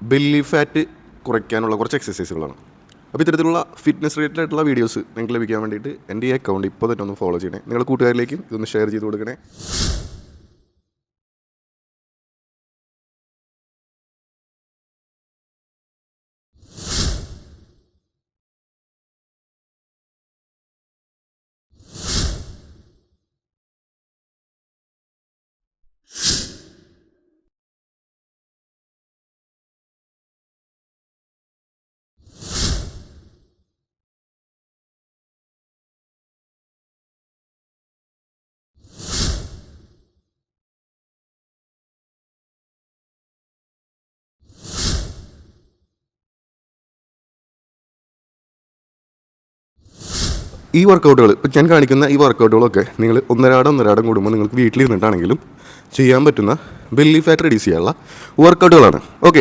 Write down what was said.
Belly fat കുറയ്ക്കാനുള്ള കുറച്ച് എക്സസൈസുകളാണ്. അപ്പോൾ ഇത്തരത്തിലുള്ള ഫിറ്റ്നസ് റിലേറ്റഡ് ആയിട്ടുള്ള വീഡിയോസ് നിങ്ങൾക്ക് ലഭിക്കാൻ വേണ്ടിയിട്ട് എൻ്റെ ഈ അക്കൗണ്ട് ഇപ്പോൾ തന്നെ ഒന്ന് ഫോളോ ചെയ്യണേ. നിങ്ങളുടെ കൂട്ടുകാരിലേക്കും ഇതൊന്ന് ഷെയർ ചെയ്ത് കൊടുക്കണേ. ഈ വർക്കൗട്ടുകൾ ഇപ്പോൾ ഞാൻ കാണിക്കുന്ന ഈ വർക്കൗട്ടുകളൊക്കെ നിങ്ങൾ ഒന്നരാടം കൂടുമ്പോൾ നിങ്ങൾക്ക് വീട്ടിലിരുന്നിട്ടാണെങ്കിലും ചെയ്യാൻ പറ്റുന്ന ബെല്ലി ഫാറ്റ് റെഡ്യൂസ് ചെയ്യാനുള്ള വർക്കൗട്ടുകളാണ്. ഓക്കെ.